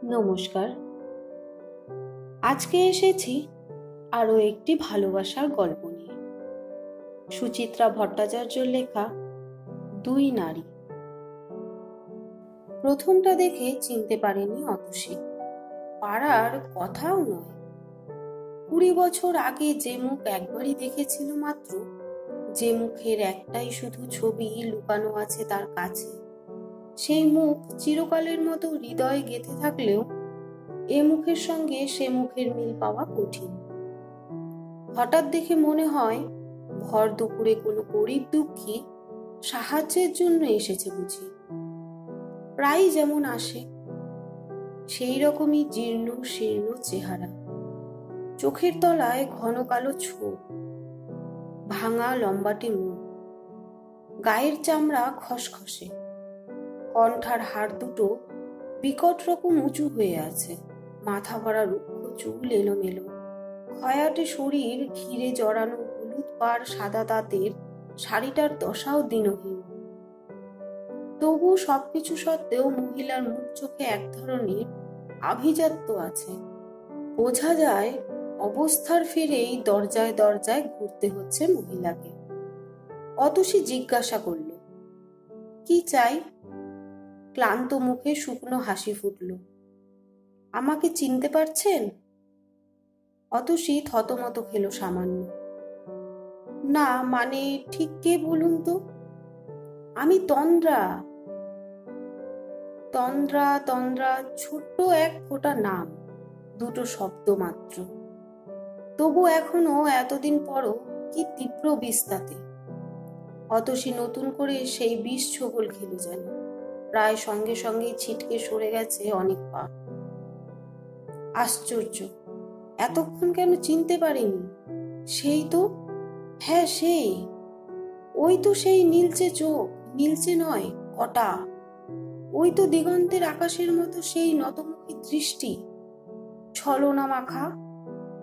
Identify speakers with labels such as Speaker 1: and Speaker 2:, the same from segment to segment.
Speaker 1: নমস্কার। আজকে এসেছি আরও একটি ভালোবাসার গল্প নিয়ে। সুচিত্রা ভট্টাচার্যর লেখা দুই নারী। প্রথমটা দেখে চিনতে পারেনি অতসী। পাড়ার কথাও নয়, 20 বছর আগে যে মুখ একবারই দেখেছিল মাত্র, যে মুখের একটাই শুধু ছবি লুকানো আছে তার কাছে, সেই মুখ চিরকালের মতো হৃদয়ে গেঁথে থাকলেও এ মুখের সঙ্গে সে মুখের মিল পাওয়া কঠিন। হঠাৎ দেখে মনে হয় ভর দুপুরে কোনো গরিব দুঃখী সাহায্যের জন্য এসেছে বুঝি। প্রায় যেমন আসে, সেই রকমই জীর্ণ শীর্ণ চেহারা, চোখের তলায় ঘন কালো ছোপ, ভাঙা লম্বাটে মুখ, গায়ের চামড়া খসখসে, কণ্ঠার হাড় দুটো বিকট রকম উঁচু হয়ে আছে, মাথা ভরা রুক্ষ চুল এলোমেলো, খয়াটে শরীর, ঘিরে জড়ানো হলুদ পাড় সাদা দাঁতের শাড়িটার দশাও দিনহীন। তবু সবকিছু সত্ত্বেও মহিলার মুখ চোখে এক ধরনের আভিজাত্য আছে। বোঝা যায় অবস্থার ফিরেই দরজায় দরজায় ঘুরতে হচ্ছে মহিলাকে। অতসী জিজ্ঞাসা করল, কি চাই? ক্লান্ত মুখে শুকনো হাসি ফুটল। আমাকে চিনতে পারছেন? অতসী থতমত খেল সামান্য। না, মানে ঠিক কে বলুন তো? আমি তন্দ্রা। তন্দ্রা তন্দ্রা ছোট্ট এক ফোঁটা নাম, দুটো শব্দ মাত্র। তবু এখনো এতদিন পরও কি তীব্র বিস্তাতে। অতসী নতুন করে সেই বিষ ছোবল খেল যেন, প্রায় সঙ্গে সঙ্গেই ছিটকে সরে গেছে অনেক পা। আশ্চর্য, এতক্ষণ কেন চিনতে পারিনি? সেই তো, হ্যাঁ সেই, ওই তো সেই নীলচে চোখ, নীলচে নয় কটা, ওই তো দিগন্তের আকাশের মতো সেই নতমুখী দৃষ্টি, ছলনা মাখা,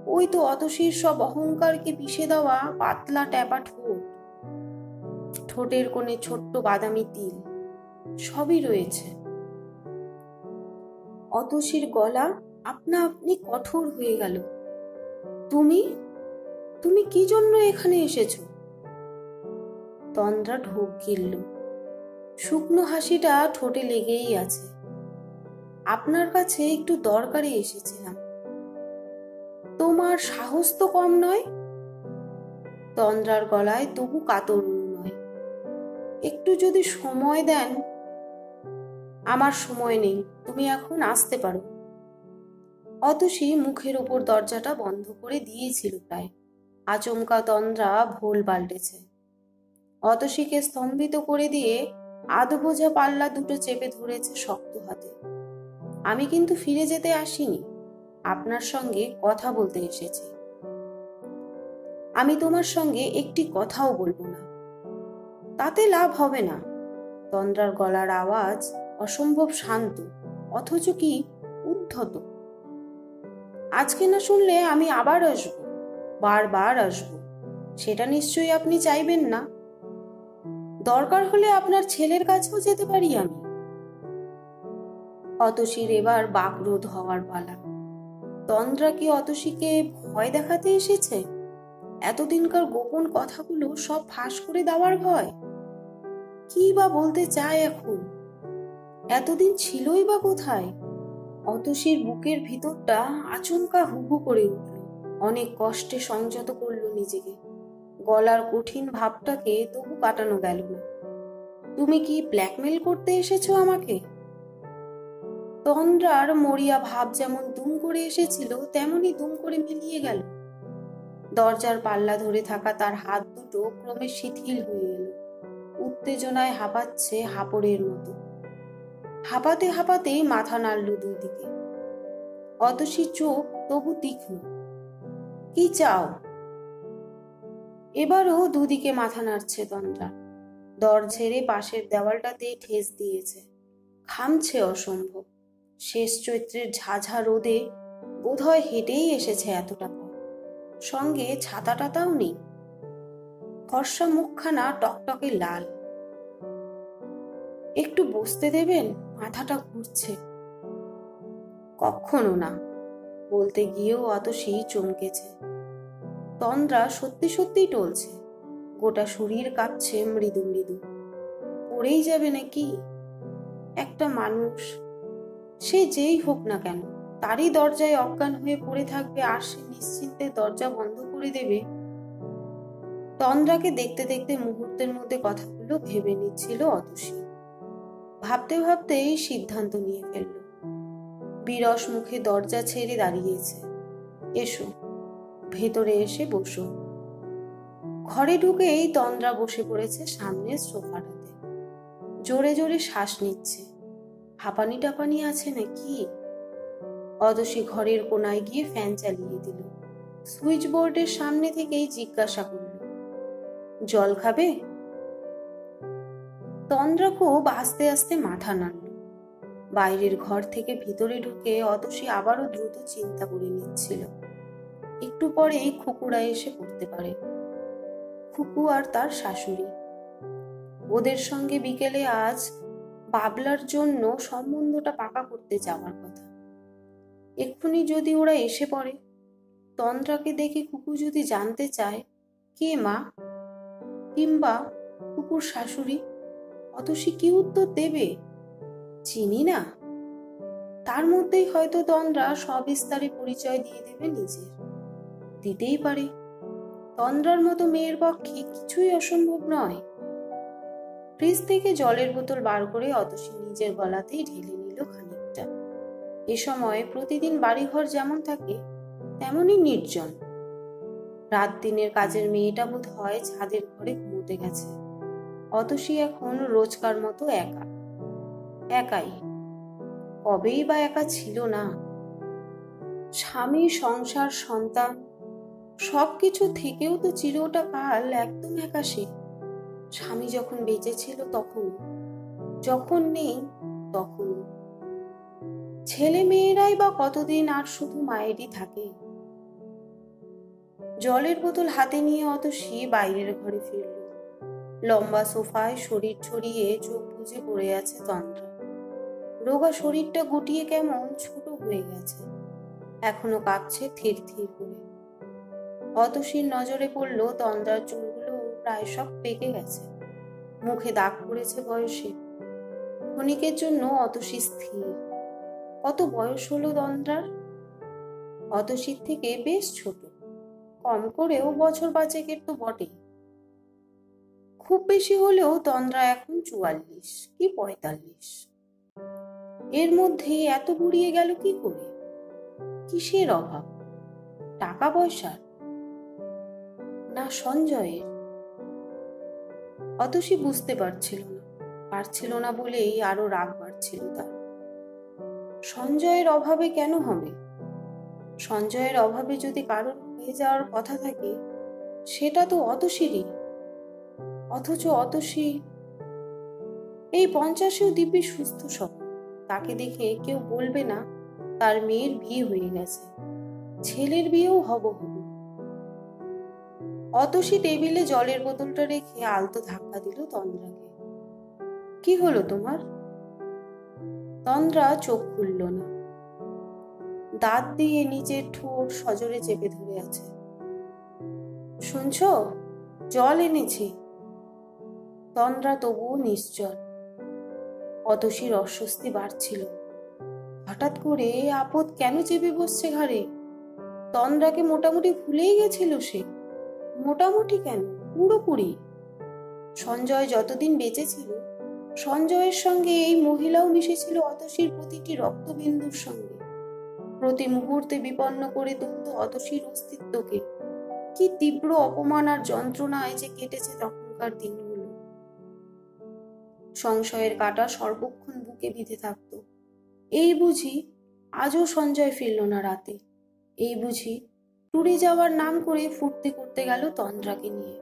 Speaker 1: ওই তো অতসীর সব অহংকারকে পিষে দেওয়া পাতলা ট্যাপা ঠোঁট, ঠোঁটের কোণে ছোট্ট বাদামি তিল, সবই রয়েছে। অতসীর গলা আপনা আপনি কঠোর হয়ে গেল। তুমি তুমি কি জন্য এখানে এসেছো? তন্দ্রা ঢোক গিলল, শুকনো হাসিটা ঠোঁটে লেগেই আছে। আপনার কাছে একটু দরকারে এসেছিলাম। তোমার সাহস তো কম নয়। তন্দ্রার গলায় তবু কাতর নয়। একটু যদি সময় দেন। আমার সময় নেই, তুমি এখন আসতে পারো। অতসী মুখের ওপর দরজাটা বন্ধ করে দিয়েছিল প্রায়। আচমকা তন্দ্রা ভোল পাল্টেছে। অতসীকে স্তম্ভিত করে দিয়ে আধবোঝা পাল্লা দুটো চেপে ধরেছে শক্ত হাতে। আমি কিন্তু ফিরে যেতে আসিনি, আপনার সঙ্গে কথা বলতে এসেছি। আমি তোমার সঙ্গে একটি কথাও বলবো না। তাতে লাভ হবে না। তন্দ্রার গলার আওয়াজ অসম্ভব শান্ত, অথচ কি উদ্ধত। আজকে না শুনলে আমি আবার আসবো, বারবার আসবো। সেটা নিশ্চয়ই আপনি চাইবেন না। দরকার হলে আপনার ছেলের কাছেও যেতে পারি আমি। অতসীর এবার বাকরোধ হওয়ার পালা। তন্দ্রা কি অতসীকে ভয় দেখাতে এসেছে? এতদিনকার গোপন কথাগুলো সব ফাঁস করে দেওয়ার ভয়? কি বা বলতে চায় এখন? এতদিন ছিলই বা কোথায়? অতসীর বুকের ভিতরটা আচমকা হুহু করে উঠল। অনেক কষ্টে সংযত করল নিজেকে। গলার কঠিন ভাবটাকে তবু কাটানো গেল না। তুমি কি ব্ল্যাকমেল করতে এসেছো আমাকে? তন্দ্রার মরিয়া ভাব যেমন দুম করে এসেছিল তেমনি দুম করে মিলিয়ে গেল। দরজার পাল্লা ধরে থাকা তার হাত দুটো ক্রমে শিথিল হয়ে এলো। উত্তেজনায় হাঁপাচ্ছে হাঁপড়ের মতো। হাঁপাতে হাঁপাতেই মাথা নাড়ল দুই দিকে। অতসীর চোখ তবু তীক্ষ্ণ। কি চাও? এবারও দুদিকে মাথা নাড়ছে তন্দ্রা। দর ঝেড়ে পাশের দেওয়ালটাতে ঠেস দিয়েছে। ঘামছে অসম্ভব। শেষ চৈত্রের ঝাঝা রোদে বোধহয় হেঁটেই এসেছে এতটা পথ। সঙ্গে ছাতা টাতাও নেই। ফর্সা মুখখানা টকটকে লাল। একটু বসতে দেবেন? মাথাটা ঘুরছে। কখনো না। বলতে গিয়েও অতসী চমকেছে। তন্দ্রা সত্যি সত্যিই টলছে, গোটা শরীর কাঁপছে মৃদু মৃদু। পড়েই যাবে নাকি? একটা মানুষ, সে যেই হোক না কেন, তারই দরজায় অজ্ঞান হয়ে পড়ে থাকবে আর সে নিশ্চিন্তে দরজা বন্ধ করে দেবে? তন্দ্রাকে দেখতে দেখতে মুহূর্তের মধ্যে কথাগুলো ভেবে নিচ্ছিল অতসী। ভাবতে ভাবতেই সিদ্ধান্ত নিয়ে ফেলল। বিরস মুখে দরজা ছেড়ে দাঁড়িয়েছে। এসো, ভেতরে এসে বসো। ঘরে ঢুকেই তন্দ্রা বসে পড়েছে সামনের সোফাটাতে। জোরে জোরে শ্বাস নিচ্ছে। হাঁপানি টাপানি আছে নাকি? অতসী ঘরের কোনায় গিয়ে ফ্যান চালিয়ে দিল। সুইচ বোর্ডের সামনে থেকেই জিজ্ঞাসা করল, জল খাবে? তন্দ্রা খুব আস্তে আস্তে মাথা নাড়ল। বাইরের ঘর থেকে ভিতরে ঢুকে অতসী আবারও দ্রুত চিন্তা করে নিচ্ছিল। একটু পরেই খুকুরা এসে পড়তে পারে। খুকু আর তার শাশুড়ি। ওদের সঙ্গে বিকেলে আজ বাবলার জন্য সম্বন্ধটা পাকা করতে যাওয়ার কথা। এক্ষুনি যদি ওরা এসে পড়ে, তন্দ্রাকে দেখে খুকু যদি জানতে চায় কে মা, কিংবা খুকুর শাশুড়ি, অতসী কি উত্তর দেবে? চিনি না। তার মধ্যেই হয়তো তন্দ্রা সবিস্তারে পরিচয় দিয়ে দেবে নিজের। দিতেই পারে। তন্দ্রার মতো মেয়ের পক্ষে কিছুই অসম্ভব নয়। ফ্রিজ থেকে জলের বোতল বার করে অতসী নিজের গলাতেই ঢেলে নিল খানিকটা। এ সময় প্রতিদিন বাড়িঘর যেমন থাকে তেমনই নির্জন। রাত দিনের কাজের মেয়েটা বোধ হয় ছাদের ঘরে ঘুমোতে গেছে। অতসী এখন রোজকার মতো একা। একাই। কবেই বা একা ছিল না? স্বামী, সংসার, সন্তান সবকিছু থেকেও তো চিরটা কাল একদম একা সে। স্বামী যখন বেঁচে ছিল তখন, যখন নেই তখন। ছেলে মেয়েরাই বা কতদিন আর শুধু মায়েরই থাকে। জলের বোতল হাতে নিয়ে অতসী বাইরের ঘরে ফিরল। লম্বা সোফায় শরীর ছড়িয়ে চোখ বুজে পড়ে আছে তন্দ্রা। রোগা শরীরটা গুটিয়ে কেমন ছোট হয়ে গেছে। এখনো কাঁপছে থির থির করে। অতসীর নজরে পড়ল তন্দ্রার চুলগুলো প্রায় সব পেকে গেছে। মুখে দাগ পড়েছে বয়সে। ক্ষণিকের জন্য অতসী স্থির। কত বয়স হলো তন্দ্রার? অতসীর থেকে বেশ ছোট, কম করেও বছর পাঁচেকের তো বটেই। খুব বেশি হলেও তন্দ্রা এখন 44 কি 45। এর মধ্যে এত বুড়িয়ে গেল কি করে? কিসের অভাব? টাকা পয়সার? না সঞ্জয়ের? অতসী বুঝতে পারছিল না বলেই আরো রাগ বাড়ছিল তার। সঞ্জয়ের অভাবে কেন হবে? সঞ্জয়ের অভাবে যদি কারোর হয়ে যাওয়ার কথা থাকে, সেটা তো অতসীরই। অথচ অতসী এই 50-এও দিব্যি সুস্থ সবল। তাকে দেখে কেউ বলবে না তার মেয়ের বিয়ে হয়ে গেছে। ছেলের বিয়েও হব। অতসী টেবিলে জলের বোতলটা রেখে আলতো ধাক্কা দিল তন্দ্রাকে। কি হলো তোমার? তন্দ্রা চোখ খুলল না। দাঁত দিয়ে নিজের ঠোঁট সজোরে চেপে ধরে আছে। শুনছো, জল এনেছি। তন্দ্রা তবুও নিশ্চল। অতসীর অস্বস্তি বাড়ছিল। হঠাৎ করে আপদ কেন চেপে বসছে ঘাড়ে? তন্দ্রাকে মোটামুটি ভুলেই গেছিল সে। মোটামুটি কেন, পুরোপুরি। সঞ্জয় যতদিন বেঁচে ছিল, সঞ্জয়ের সঙ্গে এই মহিলাও মিশেছিল অতসীর প্রতিটি রক্তবিন্দুর সঙ্গে। প্রতি মুহূর্তে বিপন্ন করে তুলত অতসীর অস্তিত্বকে। কি তীব্র অপমান আর যন্ত্রণায় যে কেটেছে তখনকার দিনগুলো। সংশয়ের কাঁটা সর্বক্ষণ বুকে বিঁধে থাকত। এই বুঝি আজও সঞ্জয় ফিরল না রাতে। এই বুঝি ট্যুরে যাওয়ার নাম করে ফুর্তি করতে গেল তন্দ্রাকে নিয়ে।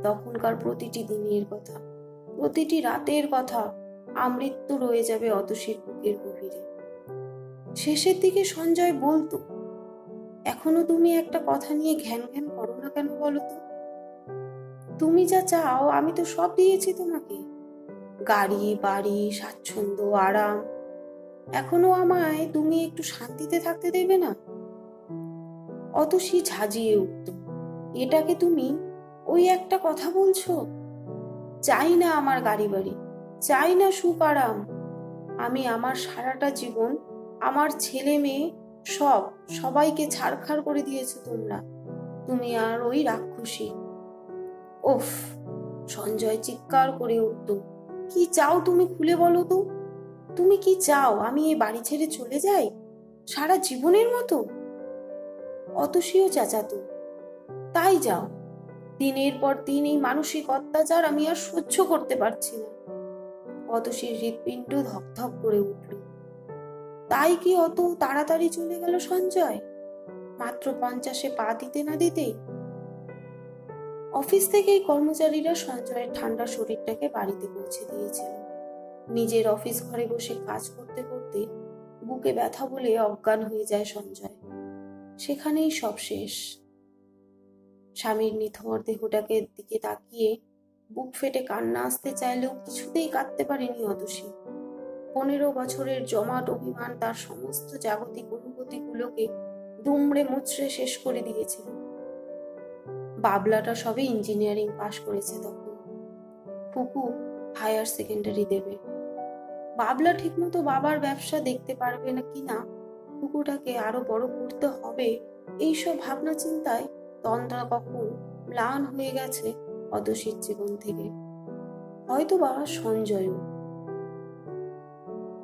Speaker 1: তখনকার প্রতিটি দিনের কথা, প্রতিটি রাতের কথা আমৃত্যু রয়ে যাবে অতসীর বুকের গভীরে। শেষের দিকে সঞ্জয় বলতো, এখনো তুমি একটা কথা নিয়ে ঘ্যান ঘ্যান করো না কেন বলো তো? তুমি যা চাও আমি তো সব দিয়েছি তোমাকে। গাড়ি, বাড়ি, স্বাচ্ছন্দ্য, আরাম। এখনো আমায় তুমি একটু শান্তিতে থাকতে দেবে না? অতসী ঝাঁঝিয়ে উঠত, এটাকে তুমি ওই একটা কথা বলছো? চাই না আমার গাড়ি বাড়ি, চাই না সুখ আরাম। আমি আমার সারাটা জীবন, আমার ছেলে মেয়ে, সবাইকে ছাড়খাড় করে দিয়েছো তোমরা, তুমি আর ওই রাক্ষসী। ওফ! সঞ্জয় চিৎকার করে উঠত, কি চাও তুমি, খুলে বলো তো। তুমি কি চাও আমি এই বাড়ি ছেড়ে চলে যাই, সারা জীবনের মতো? অতসীও চেঁচাতো, তাই যাও। দিনের পর দিন এই মানসিক অত্যাচার আমি আর সহ্য করতে পারছি না। অতসীর হৃৎপিণ্ড ধকধক করে উঠল। তাই কি অত তাড়াতাড়ি চলে গেল সঞ্জয়, মাত্র 50-এ পা দিতে না দিতেই? অফিস থেকেই কর্মচারীরা সঞ্জয়ের ঠান্ডা শরীরটাকে বাড়িতে পৌঁছে দিয়েছিল। নিজের অফিস ঘরে বসে কাজ করতে করতে বুকে ব্যথা বলে অজ্ঞান হয়ে যায় সঞ্জয়। সেখানেই সব শেষ। স্বামীর নিথর দেহটাকে দিকে তাকিয়ে বুক ফেটে কান্না আসতে চাইলেও কিছুতেই কাঁদতে পারেনি অতসী। 15 বছরের জমাট অভিমান তার সমস্ত জাগতিক অনুভূতিগুলোকে দুমড়ে মুচড়ে শেষ করে দিয়েছিল। বাবলাটা সবে ইঞ্জিনিয়ারিং পাশ করেছে তখন, ফুকু হায়ার সেকেন্ডারি দেবে। বাবলা ঠিকমতো বাবার ব্যবসা দেখতে পারবে না কিনা, ফুকুটাকে আরো বড় করতে হবে, এইসব ভাবনা চিন্তায় তন্দ্রা কখন ম্লান হয়ে গেছে অতসীর জীবন থেকে। হয়তোবা সঞ্জয়ও।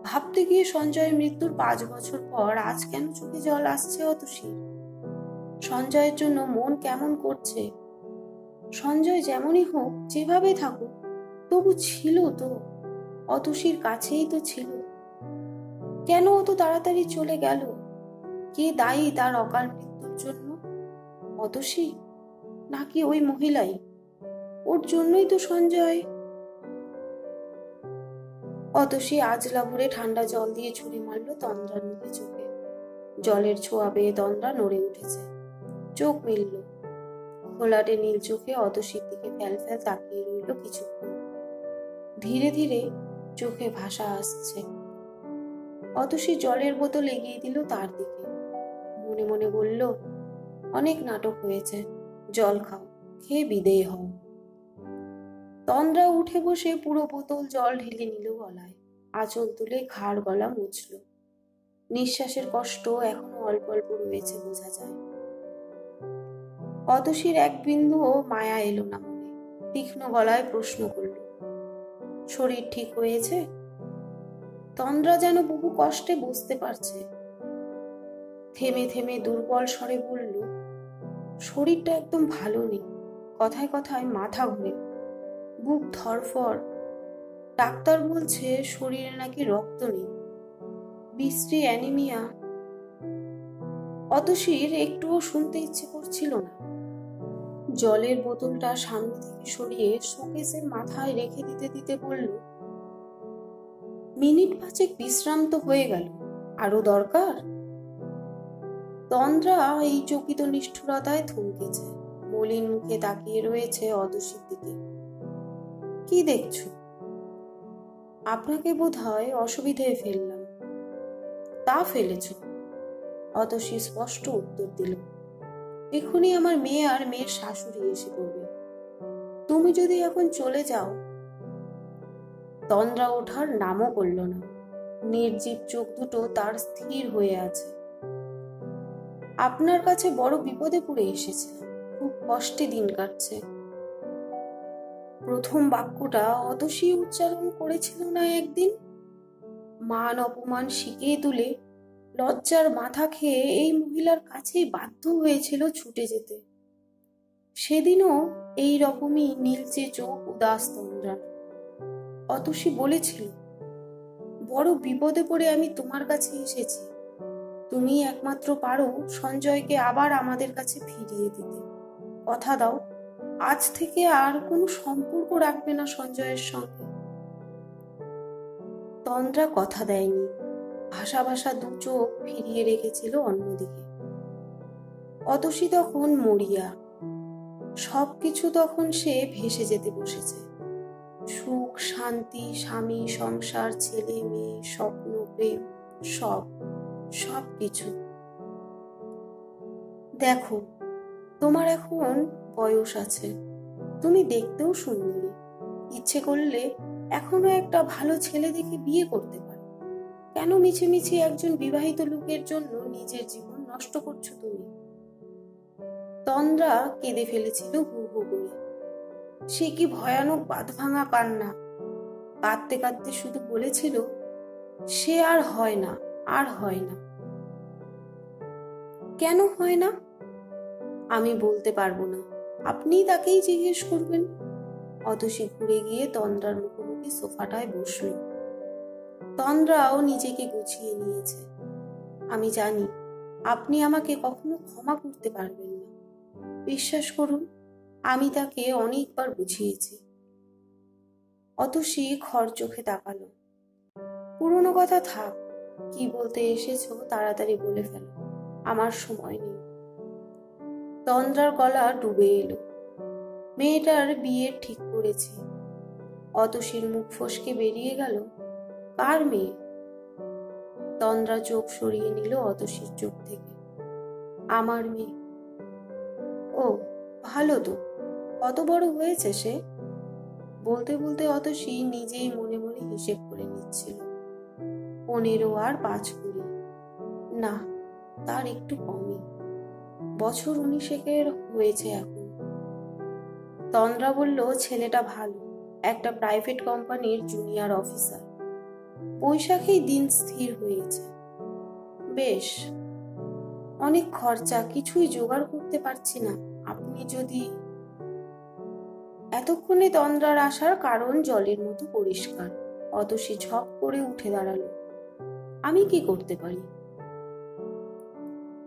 Speaker 1: ভাবতে গিয়ে সঞ্জয়ের মৃত্যুর 5 বছর পর আজ কেন চোখে জল আসছে অতসীর? সঞ্জয়ের জন্য মন কেমন করছে। সঞ্জয় যেমনই হোক, যেভাবে থাকুক, তবু ছিল তো, অতসীর কাছেই তো ছিল। কেন অত তাড়াতাড়ি চলে গেল? কে দায়ী তার অকাল মৃত্যুর জন্য? অতসী নাকি ওই মহিলাই? ওর জন্যই তো সঞ্জয়। অতসী আজলা ভরে ঠান্ডা জল দিয়ে ছুরি মারল তন্দ্রার মুখে চোখে। জলের ছোঁয়া পেয়ে তন্দ্রা নড়ে উঠেছে, চোখ মিলল। ঘোলাটে নীল চোখে অতসীর দিকে ফ্যাল ফ্যাল তাকিয়ে রইল কিছুক্ষণ। ধীরে ধীরে চোখে ভাষা আসছে। অতসী জলের বোতল এগিয়ে দিল তার দিকে, মনে মনে বলল, অনেক নাটক হয়েছে, জল খাও, খেয়ে বিদেয় হও। তন্দ্রা উঠে বসে পুরো বোতল জল ঢেলে নিল গলায়, আঁচল তুলে ঘাড় গলা মুছল। নিঃশ্বাসের কষ্ট এখনো অল্প অল্প রয়েছে, বোঝা যায়। অতসীর এক বিন্দুও মায়া এলো না মনে, তীক্ষ্ণ গলায় প্রশ্ন করল, শরীর ঠিক হয়েছে? তন্দ্রা যেন বহু কষ্টে বুঝতে পারছে। থেমে থেমে দুর্বল স্বরে বলল, শরীরটা একদম ভালো নেই, কথায় কথায় মাথা ঘুরে, বুক ধরফর। ডাক্তার বলছে শরীরে নাকি রক্ত নেই, বিশ্রী অ্যানিমিয়া। অতসীর একটুও শুনতে ইচ্ছে করছিল না। জলের বোতলটা সামনে থেকে সরিয়ে শোকেসের মাথায় রেখে দিতে দিতে বলল, মিনিট 5 বিশ্রাম তো হয়ে গেল, আরো দরকার? তন্দ্রা এই চকিত নিষ্ঠুরতায় থমকেছে, মলিন মুখে তাকিয়ে রয়েছে অতসীর দিকে। কি দেখছো? আপনাকে বোধ হয় অসুবিধায় ফেললাম। তা ফেলেছ? অতসী স্পষ্ট উত্তর দিল, এক্ষুনি আমার মেয়ে আর মেয়ের শাশুড়ি এসে পড়বে, তুমি যদি এখন চলে যাও। তন্দ্রা ওঠার নামও করল না, নির্জীব চোখ দুটো তার স্থির হয়ে আছে। আপনার কাছে বড় বিপদে পড়ে এসেছিলাম, খুব কষ্টে দিন কাটছে। প্রথম বাক্যটা অতসী উচ্চারণ করেছিল না একদিন? মান অপমান শিখিয়ে তুলে লজ্জার মাথা খেয়ে এই মহিলার কাছেই বাধ্য হয়েছিল ছুটে যেতে। সেদিনও এই রকমই নীলচে চোখ উদাস তন্দ্রার। অতসী বলেছিল, বড় বিপদে পড়ে আমি তোমার কাছে এসেছি, তুমি একমাত্র পারো সঞ্জয়কে আবার আমাদের কাছে ফিরিয়ে দিতে। কথা দাও, আজ থেকে আর কোনো সম্পর্ক রাখবে না সঞ্জয়ের সঙ্গে। তন্দ্রা কথা দেয়নি, ভাসা ভাসা দু চোখ ফিরিয়ে রেখেছিল অন্যদিকে। অতসী তখন মরিয়া, সবকিছু তখন সে ভেসে যেতে বসেছে। সুখ, শান্তি, স্বামী, সংসার, ছেলে মেয়ে, স্বপ্ন, প্রেম, সব সব কিছু। দেখো, তোমার এখন বয়স আছে, তুমি দেখতেও সুন্দরী, ইচ্ছে করলে এখনো একটা ভালো ছেলে দেখে বিয়ে করতে পারো। কেন মিছিমিছি একজন বিবাহিত লোকের জন্য নিজের জীবন নষ্ট করছো তুমি? তন্দ্রা কেঁদে ফেলেছিল হু হু করে। সে কি ভয়ানক বাঁধ ভাঙা কান্না! কাঁদতে কাঁদতে শুধু বলেছিল, সে আর হয় না, আর হয় না। কেন হয় না? আমি বলতে পারবো না, আপনিই তাকেই জিজ্ঞেস করবেন। অতসী ঘুরে গিয়ে তন্দ্রার মুখোমুখি সোফাটায় বসল। তন্দ্রাও নিজেকে গুছিয়ে নিয়েছে। আমি জানি আপনি আমাকে কখনো ক্ষমা করতে পারবেন না। বিশ্বাস করুন, আমি তাকে অনেকবার বুঝিয়েছি। অতসী খর চোখে তাকালো। পুরনো কথা থাক, কি বলতে এসেছো তাড়াতাড়ি বলে ফেলো, আমার সময় নেই। তন্দ্রার গলা ডুবে এলো। মেয়েটার বিয়ে ঠিক করেছি। অতসীর মুখ ফসকে বেরিয়ে গেল, কার মেয়ে? তন্দ্রা চোখ সরিয়ে নিল অতসীর চোখ থেকে। আমার মেয়ে। ও, ভালো তো। কত বড় হয়েছে সে? বলতে বলতে অতসী নিজেই মনে মনে হিসেব করে নিচ্ছিল। 15 আর 5 কুড়ি, না, তার একটু কমই। বছর 19 হয়েছে এখন। তন্দ্রা বলল, ছেলেটা ভালো, একটা প্রাইভেট কোম্পানির জুনিয়র অফিসার। বৈশাখেই দিন স্থির হয়েছে। বেশ, অনেক খরচা, কিছুই জোগাড় করতে পারছি না। আপনি যদি... এতক্ষণে তন্দ্রার আসার কারণ জলের মতো পরিষ্কার। অতসী ঝপ করে উঠে দাঁড়ালো। আমি কি করতে পারি?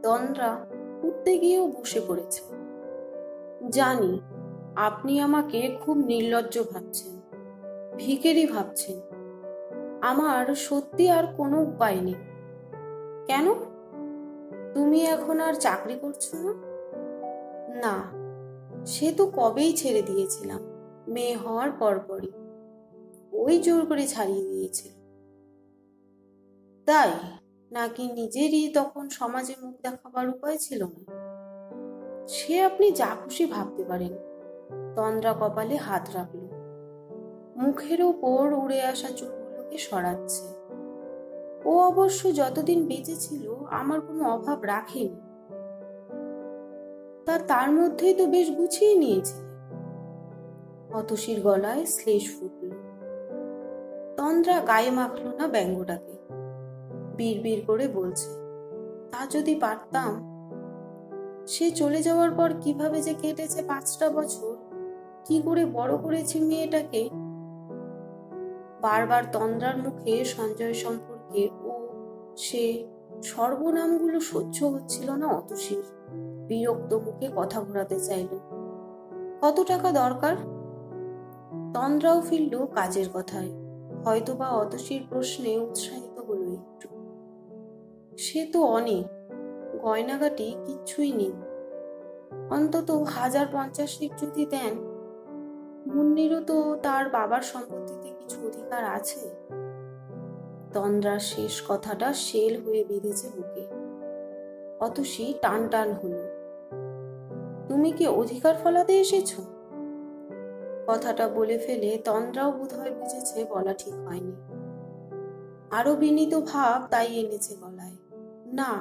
Speaker 1: তন্দ্রা উঠতে গিয়েও বসে পড়েছে। জানি আপনি আমাকে খুব নির্লজ্জ ভাবছেন, ভিখারি ভাবছেন। আমার সত্যি আর কোনো উপায় নেই। কেন? তুমি এখন আর চাকরি করছো না? না, সে তো কবেই ছেড়ে দিয়েছিলাম, মেয়ে হওয়ার পরপরই। ওই জোর করে ছাড়িয়ে দিয়েছিল। তাই নাকি নিজেরই তখন সমাজে মুখ দেখাবার উপায় ছিল না? সে আপনি যা খুশি ভাবতে পারেন। তন্দ্রা কপালে হাত রাখল। মুখের ওপর উড়ে আসা চুলগুলোকে সরাচ্ছে। ও অবশ্য যতদিন বেঁচে ছিল আমার কোনো অভাব রাখেনি। তার মধ্যেই তো বেশ গুছিয়ে নিয়েছে। অতসীর গলায় শ্লেষ ফুটল। তন্দ্রা গায়ে মাখল না ব্যঙ্গটাকে। বিড়বিড় করে বলছে, তা যদি পারতাম। সে চলে যাওয়ার পর কিভাবে যে কেটেছে 5টা বছর, কি করে বড় করেছে মেয়েটাকে। বারবার তন্দ্রার মুখে সঞ্জয় সম্পর্কে ও সে সর্বনামগুলো সহ্য হচ্ছিল না অতসীর। বিরক্ত মুখে কথা ঘোরাতে চাইল। কত টাকা দরকার? তন্দ্রাও ফিরল কাজের কথায়। হয়তোবা অতসীর প্রশ্নে উৎসাহিত হলো একটু। সে তো অনেক, গয়নাগাটি কিচ্ছুই নেই। অন্তত 1050 যদি দেন। মুন্নিরও তো তার বাবার সম্পত্তিতে কিছু অধিকার আছে। তন্দ্রার শেষ কথাটা শেল হয়ে বিঁধেছে বুকে। অতসী টান টান হলো। তুমি কি অধিকার ফলাতে এসেছো? কথাটা বলে ফেলে তন্দ্রাও বোধহয় বুঝেছে বলা ঠিক হয়নি। আরো বিনীত ভাব তাই এনেছে গলায়। না,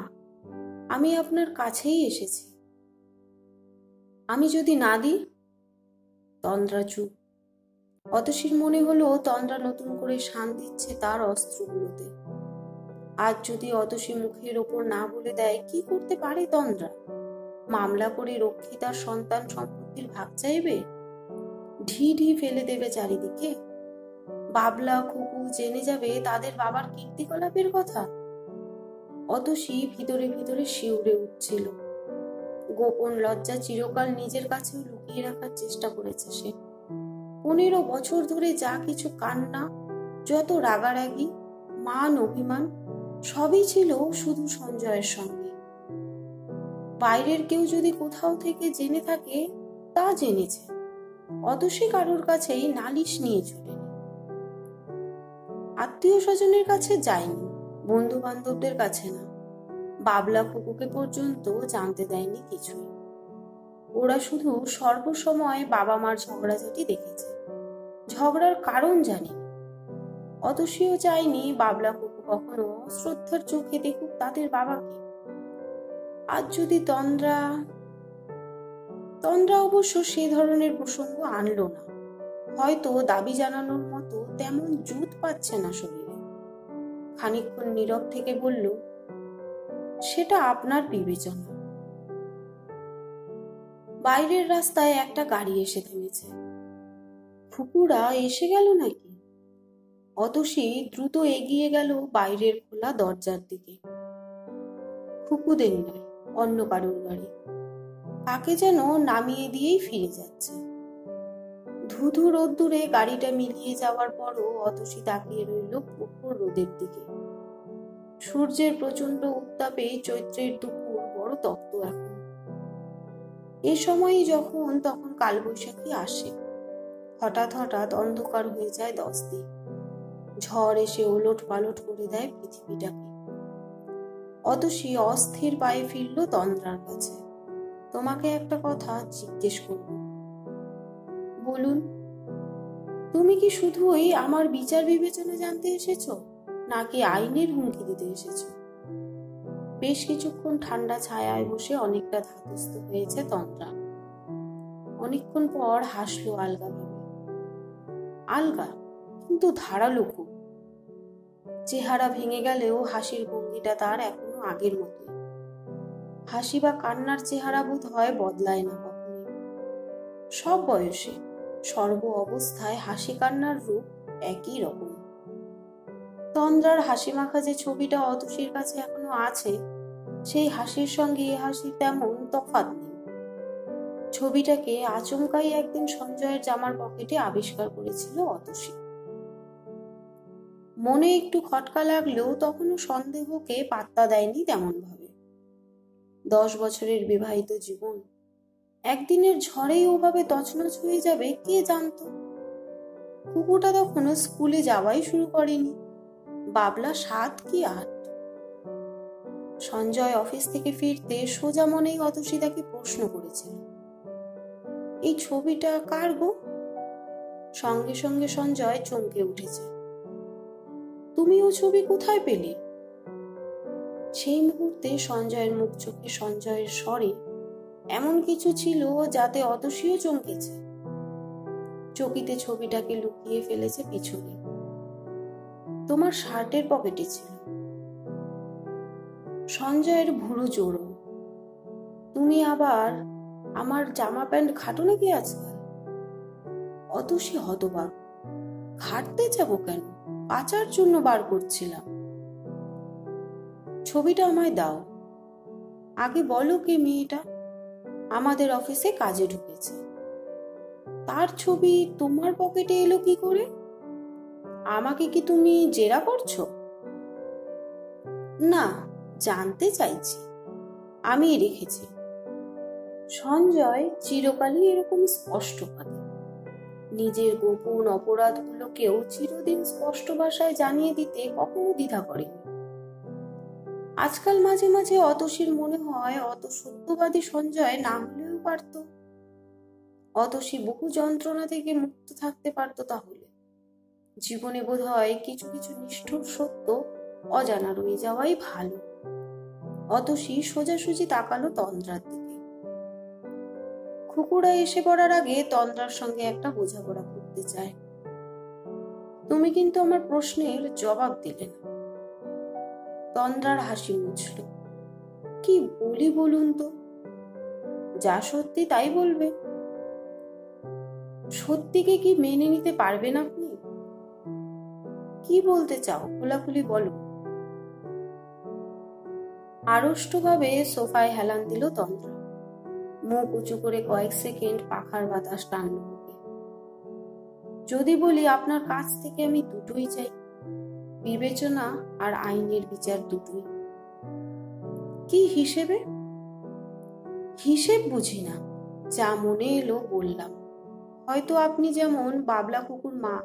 Speaker 1: আমি আপনার কাছেই এসেছি। আমি যদি না দিই? তন্দ্রা চুপ। অতসীর মনে হলো তন্দ্রা নতুন করে শান দিচ্ছে তার অস্ত্রগুলোতে। আজ যদি অতসী মুখের ওপর না বলে দেয়, কি করতে পারে তন্দ্রা? মামলা করে রক্ষিতার সন্তান সম্পত্তির ভাগ চাইবে? ঢি ঢি ফেলে দেবে চারিদিকে? বাবলা খুকু জেনে যাবে তাদের বাবার কীর্তিকলাপের কথা। অতসী ভিতরে ভিতরে শিউরে উঠছিল। গোপন লজ্জা চিরকাল নিজের কাছেও লুকিয়ে রাখার চেষ্টা করেছে সে। 15 বছর ধরে যা কিছু কান্না, যত রাগারাগি, মান অভিমান, সবই ছিল শুধু সঞ্জয়ের সঙ্গে। বাইরের কেউ যদি কোথাও থেকে জেনে থাকে, তা জেনেছে। অতসী কারোর কাছেই নালিশ নিয়ে ছুটেনি, আত্মীয় স্বজনের কাছে যায়নি। বন্ধু বান্ধবদের কাছে না, বাবলা কুকুকে পর্যন্ত জানতে দেয়নি কিছুই। ওরা শুধু সর্বসময় বাবা মার ঝগড়াঝাটি দেখেছে, ঝগড়ার কারণ জানি। অতসীও চায়নি বাবলা কুকু কখনো শ্রদ্ধার চোখে দেখুক তাদের বাবাকে। আজ যদি তন্দ্রা অবশ্য সে ধরনের প্রসঙ্গ আনলো না। হয়তো দাবি জানানোর মতো তেমন জুত পাচ্ছে না শরীরে। খানিকক্ষণ নীরব থেকে বলল, সেটা আপনার বিবেচনা। বাইরের রাস্তায় একটা গাড়ি এসে থেমেছে। ফুকুরা এসে গেল নাকি? অতসী দ্রুত এগিয়ে গেল বাইরের খোলা দরজার দিকে। ফুকুদের নয়, অন্য কারোর গাড়ি। তাকে যেন নামিয়ে দিয়েই ফিরে যাচ্ছে। ধুধু রোদ্দুরে গাড়িটা মিলিয়ে যাওয়ার পরও অতসী তাকিয়ে রইল প্রখর রোদের দিকে। সূর্যের প্রচন্ড উত্তাপে চৈত্রের দুপুর বড় তপ্ত এখন। এ সময়ই যখন তখন কালবৈশাখী আসে। হঠাৎ হঠাৎ অন্ধকার হয়ে যায় 10 দিন। ঝড় এসে ওলট পালট করে দেয় পৃথিবীটাকে। অতসী অস্থির পায়ে ফিরল তন্দ্রার কাছে। তোমাকে একটা কথা জিজ্ঞেস করব। বলুন। তুমি কি শুধুই আমার বিচার বিবেচনা জানতে এসেছো, নাকি আইনের হুমকি দিতে এসেছো? বেশ কিছুক্ষণ ঠান্ডা ছায়ায় বসে অনেকটা ধাতস্থ হয়েছে তন্দ্রা। অনেকক্ষণ পর হাসলো আলগা ভাবে। আলগা, কিন্তু ধারালো খুব। চেহারা ভেঙে গেলেও হাসির ভঙ্গিটা তার এখনো আগের মতোই। হাসি বা কান্নার চেহারা বোধ হয় বদলায় না কখনোই। সব বয়সে, সর্ব অবস্থায় হাসি কান্নার রূপ একই রকম। তন্দ্রার হাসি মাখা যে ছবিটা অতসীর কাছে এখনো আছে, সেই হাসির সঙ্গে এ হাসির তেমন তফাৎ নেই। ছবিটাকে আচমকাই একদিন সঞ্জয়ের জামার পকেটে আবিষ্কার করেছিল অতসী। মনে একটু খটকা লাগলেও তখনও সন্দেহকে পাত্তা দেয়নি তেমন ভাবে। 10 বছরের বিবাহিত জীবন একদিনের ঝড়েই ওভাবে তছনছ হয়ে যাবে কে জানতো। কুকুরটা তখনও স্কুলে যাওয়াই শুরু করেনি। বাবলা 7 কি 8। সঞ্জয় অফিস থেকে ফিরতে সোজা মনেই অতসী তাকে প্রশ্ন করেছিল, এই ছবিটা কার গো? সঙ্গে সঙ্গে সঞ্জয় চমকে উঠেছে। তুমি ও ছবি কোথায় পেলে? সেই মুহূর্তে সঞ্জয়ের মুখ চোখে, সঞ্জয়ের স্বরে এমন কিছু ছিল যাতে অতসীও চমকেছে। চকিতে ছবিটাকে লুকিয়ে ফেলেছে পিছনে। তোমার শার্টের পকেটে ছিল। সঞ্জয়ের ভুরু জোড়ো। তুমি আবার আমার জামা প্যান্ট খাটো নাকি আজকাল? অতসী হতবাক। খাটতে যাবো কেন? পাচার জন্য বার করছিলাম। ছবিটা আমায় দাও। আগে বলো কে মেয়েটা? আমাদের অফিসে কাজে ঢুকেছে। তার ছবি তোমার পকেটে এলো কি করে? আমাকে কি তুমি জেরা করছো? না, জানতে চাইছি। আমি রেখেছি। সঞ্জয় চিরকালই এরকম স্পষ্টবাদী। নিজের গোপন অপরাধগুলোকেও চিরদিন স্পষ্ট ভাষায় জানিয়ে দিতে কখনো দ্বিধা করেনি। আজকাল মাঝে মাঝে অতসীর মনে হয় অত সত্যবাদী সঞ্জয় না হলেও পারত। অতসী বহু যন্ত্রণা থেকে মুক্ত থাকতে পারত তাহলে। জীবনে বোধ হয় কিছু কিছু নিষ্ঠুর সত্য অজানা রয়ে যাওয়াই ভালো। অতসী সোজাসুজি তাকালো তন্দ্রার দিকে। খুকুরা এসে পড়ার আগে তন্দ্রার সঙ্গে একটা বোঝাপড়া করতে চায়। তুমি কিন্তু আমার প্রশ্নের জবাব দিলে না। তন্দ্রার হাসি মুছল। কি বলি বলুন তো? যা সত্যি তাই বলবে। সত্যিকে কি মেনে নিতে পারবেন আপনি? কি বলতে চাও খোলাখুলি বলো। আড়ষ্টভাবে সোফায় হেলান দিল তন্দ্রা। মুখ উঁচু করে কয়েক সেকেন্ড পাখার বাতাস টানল মুখে। যদি বলি আপনার কাছ থেকে আমি দুটোই চাই, বিবেচনা আর আইনের বিচার দুটোই। কি হিসেবে? হিসেব বুঝি না, যা মনে এলো বললাম। হয়তো আপনি যেমন বাবলা কুকুর মা,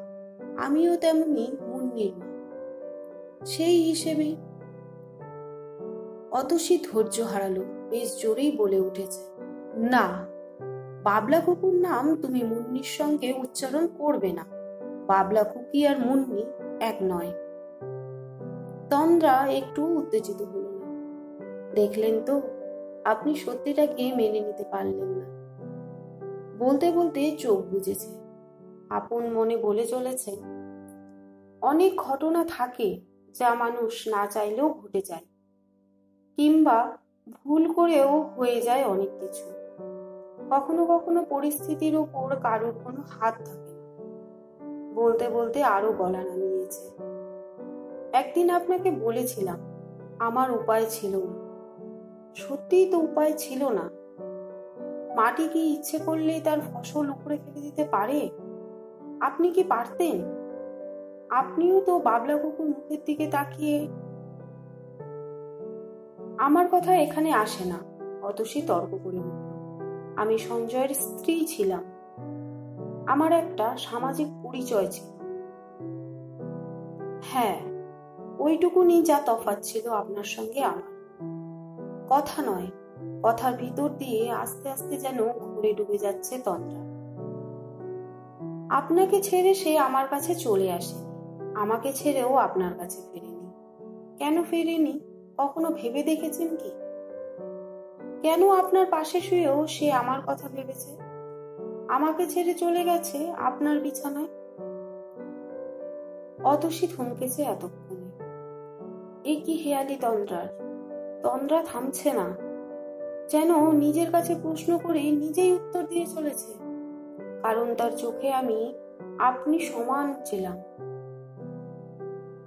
Speaker 1: আমিও তেমনি মুন্নির মা। সেই হিসেবেই অতসী ধৈর্য হারালো, বেশ জোরেই বলে উঠেছে, না, বাবলা কুকুর নাম তুমি মুন্নির সঙ্গে উচ্চারণ করবে না। বাবলা কুকি আর মুন্নি এক নয়। তন্দ্রা একটু উত্তেজিত হল না। দেখলেন তো, আপনি সত্যিটাকে মেনে নিতে পারলেন না। বলতে বলতে চোখ বুজেছে, আপন মনে বলে চলেছেন, অনেক ঘটনা থাকে যা মানুষ না চাইলেও ঘটে যায়, কিংবা ভুল করেও হয়ে যায় অনেক কিছু। কখনো কখনো পরিস্থিতির উপর কারোর কোনো হাত থাকে না। বলতে বলতে আরো গলা নামিয়েছে। একদিন আপনাকে বলেছিলাম আমার উপায় ছিল না। সত্যিই তো উপায় ছিল না। মাটি কি ইচ্ছে করলেই তার ফসল উপড়ে ফেলে দিতে পারে? আপনি কি পারতেন? আপনিও তো বাবলা কুকুর মুখের দিকে তাকিয়ে। আমার কথা এখানে আসে না, অতসী তর্ক করে উঠল। আমি সঞ্জয়ের স্ত্রী ছিলাম। আমার একটা সামাজিক পরিচয় ছিল। হ্যাঁ, ওইটুকুনি যা তফাৎ ছিল আপনার সঙ্গে আমার। কথা নয়, কথার ভিতর দিয়ে আস্তে আস্তে যেন ঘুরে ডুবে যাচ্ছে তন্দ্রা। আপনাকে ছেড়ে সে আমার কাছে চলে আসে, আমাকে ছেড়েও আপনার কাছে ফেরেনি। কেন ফেরেনি কখনো ভেবে দেখেছেন কি? কেন আপনার পাশে শুয়েও সে আমার কথা ভেবেছে? আমাকে ছেড়ে চলে গেছে আপনার বিছানায়। অতসী থমকেছে এতক্ষণে। এ কি হেয়ালি তন্দ্রার! তন্দ্রা থামছে না, যেন নিজের কাছে প্রশ্ন করে নিজেই উত্তর দিয়ে চলেছে। কারণ তার চোখে আমি আপনি সমান ছিলাম।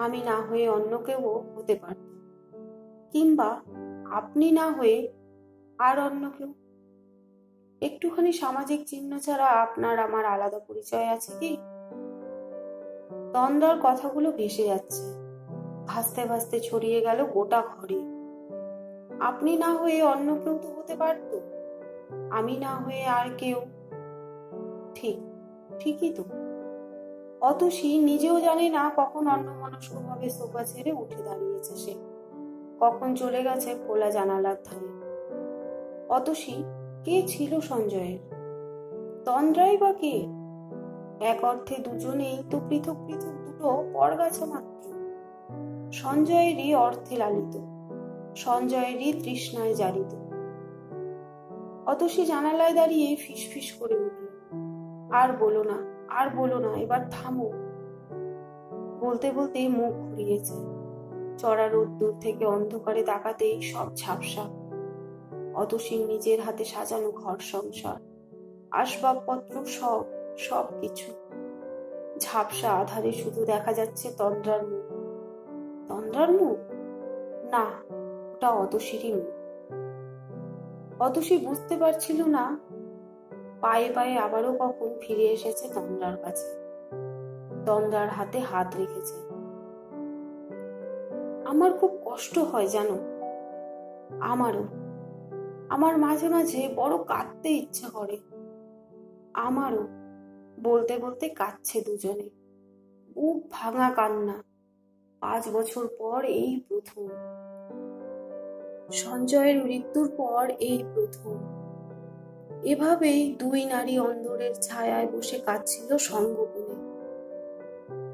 Speaker 1: আমি না হয়ে অন্য কেউ হতে পারত, কিংবা আপনি না হয়ে আর অন্য কেউ। একটুখানি সামাজিক চিহ্ন ছাড়া আপনার আমার আলাদা পরিচয় আছে কি? তন্দ্রার কথাগুলো ভেসে যাচ্ছে, ভাসতে ভাসতে ছড়িয়ে গেল গোটা ঘরে। আপনি না হয়ে অন্য কেউ তো হতে পারত, আমি না হয়ে আর কেউ। ঠিক, ঠিকই তো। অতসী নিজেও জানে না কখন অন্যমনস্ক ভাবে সোফা ছেড়ে উঠে দাঁড়িয়েছে সে, কখন চলে গেছে খোলা জানালার ধারে। অতসী কে ছিল সঞ্জয়ের? তন্দ্রাই বা কে? এক অর্থে দুজনেই তো পৃথক পৃথক দুটো পরগাছা মাত্র। সঞ্জয়েরই অর্থে লালিত, সঞ্জয়েরই তৃষ্ণায় জারিত। অতসী জানালায় দাঁড়িয়ে ফিসফিস করে উঠল, আর বলো না, আর বলো না, এবার থামো। বলতে বলতে মুখ ঘুরিয়েছে। চড়া রোদ্দুর থেকে অন্ধকারে তাকাতেই সব ঝাপসা। অতসীর নিজের হাতে সাজানো ঘর সংসার, আসবাবপত্র, সব সব কিছু ঝাপসা আধারে শুধু দেখা যাচ্ছে তন্দ্রার মুখ। তন্দ্রার মুখ না, ওটা অতসীরই মুখ। অতসী বুঝতে পারছিল না পায়ে পায়ে আবারও কখন ফিরে এসেছে তন্দ্রার কাছে, তন্দ্রার হাতে হাত রেখেছে। আমার খুব কষ্ট হয় জানো, আমারও। আমার মাঝে মাঝে বড় কাঁদতে ইচ্ছা করে, আমারও। বলতে বলতে কাঁদছে দুজনে, বুক ভাঙা কান্না। 5 বছর পর এই প্রথম, সঞ্জয়ের মৃত্যুর পর এই প্রথম। এভাবেই দুই নারী অন্দরের ছায়ায় বসে কাঁদছিল সঙ্গোপনে।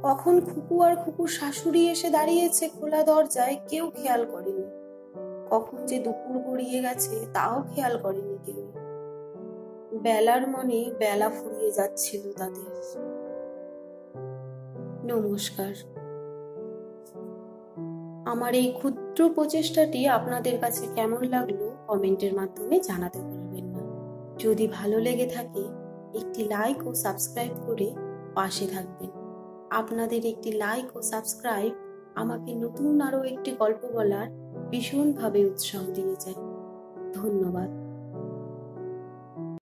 Speaker 1: কখন খুকু আর খুকুর শাশুড়ি এসে দাঁড়িয়েছে খোলা দরজায় কেউ খেয়াল করেনি। কখন যে দুপুর গড়িয়ে গেছে তাও খেয়াল করেনি কেউ। বেলার মনে বেলা ফুরিয়ে যাচ্ছিল তাদের। নমস্কার। আমার এই ক্ষুদ্র প্রচেষ্টাটি আপনাদের কাছে কেমন লাগলো কমেন্টের মাধ্যমে জানাতে ভুলবেন না। যদি ভালো লেগে থাকে একটি লাইক ও সাবস্ক্রাইব করে পাশে থাকবেন। আপনাদের একটি লাইক ও সাবস্ক্রাইব আমাকে নতুন আরো একটি গল্প বলার ভীষণভাবে উৎসাহ দিয়ে যায়। ধন্যবাদ।